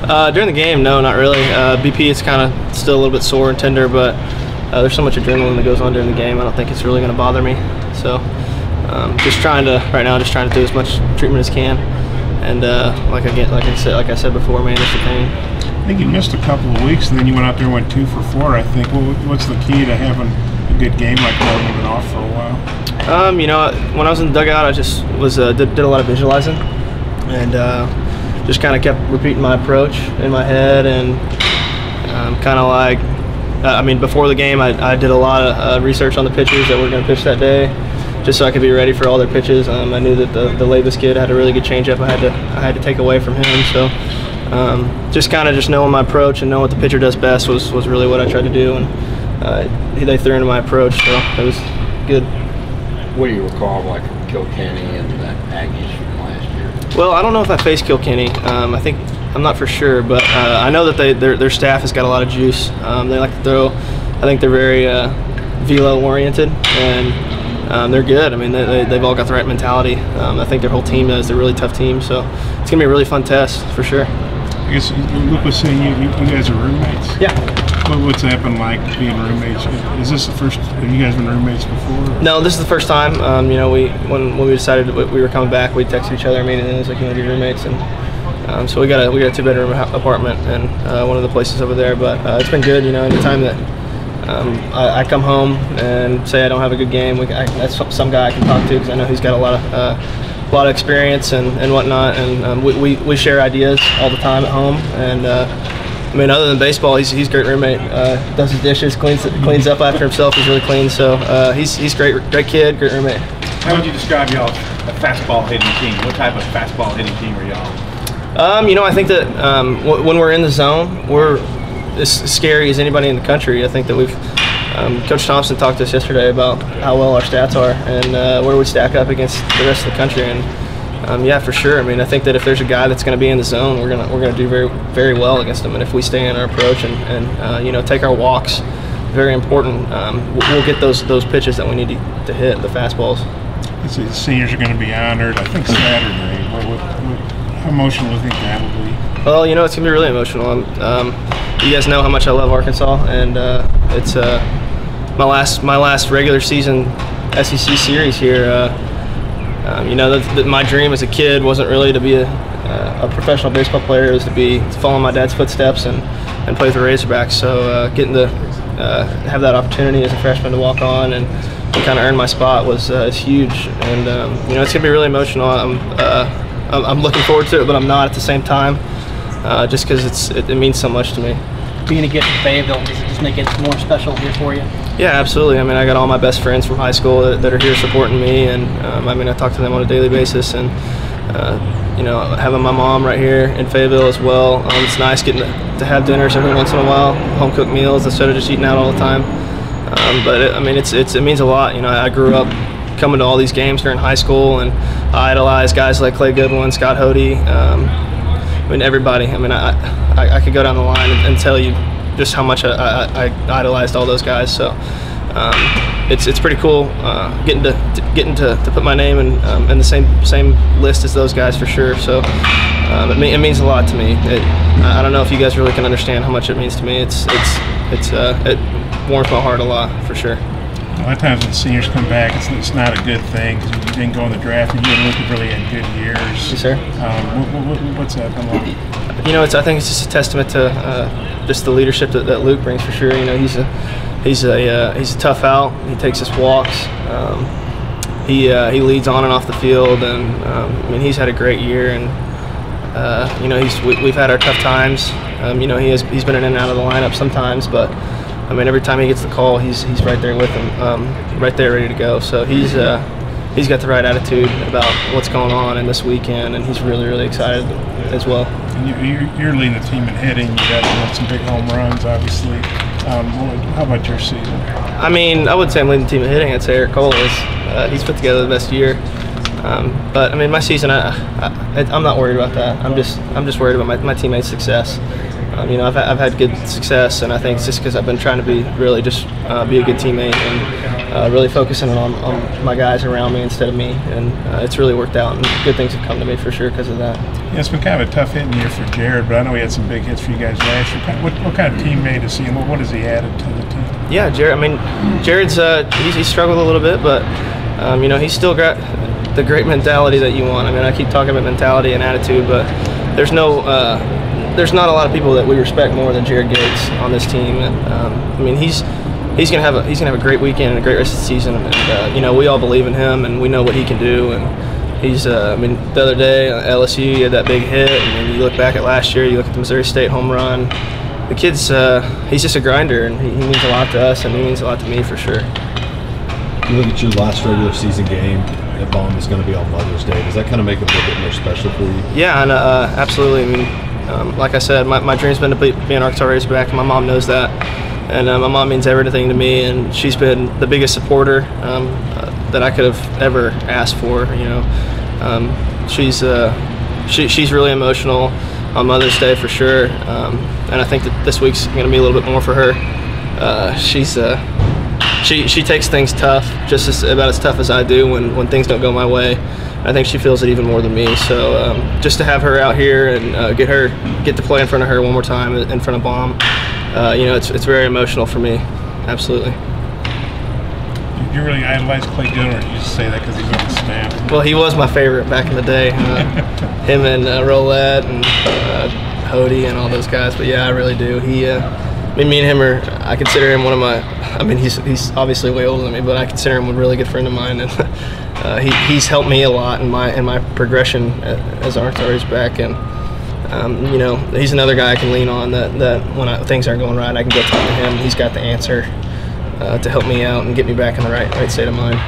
During the game, no, not really. BP is kind of still a little bit sore and tender, but there's so much adrenaline that goes on during the game. I don't think it's really going to bother me. So just trying to do as much treatment as can. And like I said before, manage the pain. I think you missed a couple of weeks, and then you went out there and went 2 for 4. I think. What's the key to having a good game like that when you've been off for a while? You know, when I was in the dugout, I just was did a lot of visualizing, and just kind of kept repeating my approach in my head, and kind of like, I mean, before the game, I did a lot of research on the pitchers that were going to pitch that day, just so I could be ready for all their pitches. I knew that the Lavis kid had a really good changeup. I had to take away from him, so just kind of knowing my approach and knowing what the pitcher does best was really what I tried to do, and they threw into my approach, so it was good. What do you recall, like Kilkenny and the Aggies from last year? Well, I don't know if I faced Kilkenny. I'm not for sure, but I know that their staff has got a lot of juice. They like to throw. I think they're very velo oriented, and they're good. I mean, they've all got the right mentality. I think their whole team does. They're a really tough team, so it's gonna be a really fun test for sure. I guess Luke was saying you guys are roommates. Yeah. What's it been like being roommates? Is this the first? Have you guys been roommates before? No, this is the first time. You know, when we decided we were coming back, we texted each other immediately. It was like, you want to be roommates, and so we got a 2-bedroom apartment in one of the places over there. But it's been good. You know, anytime that I come home and say I don't have a good game, that's some guy I can talk to, because I know he's got a lot of experience and whatnot, and we share ideas all the time at home. And I mean, other than baseball, he's a great roommate. Does his dishes, cleans up after himself. He's really clean, so he's great kid, great roommate. How would you describe y'all a fastball hitting team? What type of fastball hitting team are y'all? You know, I think that when we're in the zone, we're as scary as anybody in the country. I think that we've Coach Thompson talked to us yesterday about how well our stats are and where we stack up against the rest of the country. And yeah, for sure. I mean, I think that if there's a guy that's going to be in the zone, we're gonna do very, very well against him. And if we stay in our approach and you know, take our walks, very important. We'll get those pitches that we need to hit, the fastballs. The seniors are going to be honored, I think, Saturday. How emotional do you think that will be? Well, you know, it's gonna be really emotional. You guys know how much I love Arkansas, and it's my last regular season SEC series here. You know, my dream as a kid wasn't really to be a professional baseball player. It was to follow my dad's footsteps and play with the Razorbacks. So getting to have that opportunity as a freshman to walk on and kind of earn my spot was huge. And you know, it's gonna be really emotional. I'm looking forward to it, but I'm not at the same time, just because it means so much to me. Being to get to Fayetteville, does it just make it more special here for you? Yeah, absolutely. I mean, I got all my best friends from high school that are here supporting me, and I mean, I talk to them on a daily basis, and you know, having my mom right here in Fayetteville as well. It's nice getting to have dinners every once in a while, home cooked meals instead of just eating out all the time. But I mean, it means a lot. You know, I grew up coming to all these games during high school, and I idolized guys like Clay Goodwin, Scott Hodey. I mean, everybody. I mean, I could go down the line and tell you just how much I idolized all those guys. So it's pretty cool getting to put my name in the same list as those guys for sure. So it means a lot to me. I don't know if you guys really can understand how much it means to me. It warms my heart a lot for sure. A lot of times when seniors come back, it's not a good thing because you didn't go in the draft and you didn't really had good years. Yes, sir. What's that been like? You know, I think it's just a testament to just the leadership that Luke brings for sure. You know, he's a tough out. He takes his walks. He leads on and off the field, and I mean, he's had a great year. And you know, we've had our tough times. You know, he's been in and out of the lineup sometimes, but I mean, every time he gets the call, he's right there with him, right there ready to go. So he's got the right attitude about what's going on in this weekend, and he's really, really excited as well. And you're leading the team in hitting. You got some big home runs, obviously. How about your season? I mean, I wouldn't say I'm leading the team in hitting. I'd say Eric Cole is. He's put together the best year. But I mean, my season, I'm not worried about that. I'm just worried about my teammates' success. You know, I've had good success, and I think it's just because I've been trying to be really just be a good teammate and really focusing on my guys around me instead of me, and it's really worked out, and good things have come to me for sure because of that. Yeah, it's been kind of a tough hitting year for Jared, but I know he had some big hits for you guys last year. What kind of teammate is he, and what has he added to the team? Yeah, Jared's he struggled a little bit, but he's still got the great mentality that you want. I mean, I keep talking about mentality and attitude, but there's not a lot of people that we respect more than Jared Gates on this team. And he's gonna have a great weekend and a great rest of the season. And we all believe in him, and we know what he can do. And he's the other day at LSU, he had that big hit, and then you look back at last year, you look at the Missouri State home run. The kid's he's just a grinder, and he means a lot to us, and he means a lot to me for sure. You look at your last regular season game at Baum is going to be on Mother's Day. Does that kind of make it a little bit more special for you? Yeah, and absolutely. I mean, like I said, my dream's been to be an Arkansas Razorback, and my mom knows that. And my mom means everything to me, and she's been the biggest supporter that I could have ever asked for. She's really emotional on Mother's Day for sure, and I think that this week's going to be a little bit more for her. She takes things tough, just about as tough as I do when things don't go my way. I think she feels it even more than me. So just to have her out here and get to play in front of her one more time in front of Baum, it's very emotional for me. Absolutely. You really idolize Clay Dillon, or did you just say that because he's on the staff? Well, he was my favorite back in the day. Him and Rolette and Hody and all those guys. But yeah, I really do. Me and him I consider him one of my. I mean, he's obviously way older than me, but I consider him a really good friend of mine, and he's helped me a lot in my progression as an Arkansas Razorback. And he's another guy I can lean on that when things aren't going right, I can go talk to him. He's got the answer to help me out and get me back in the right state of mind.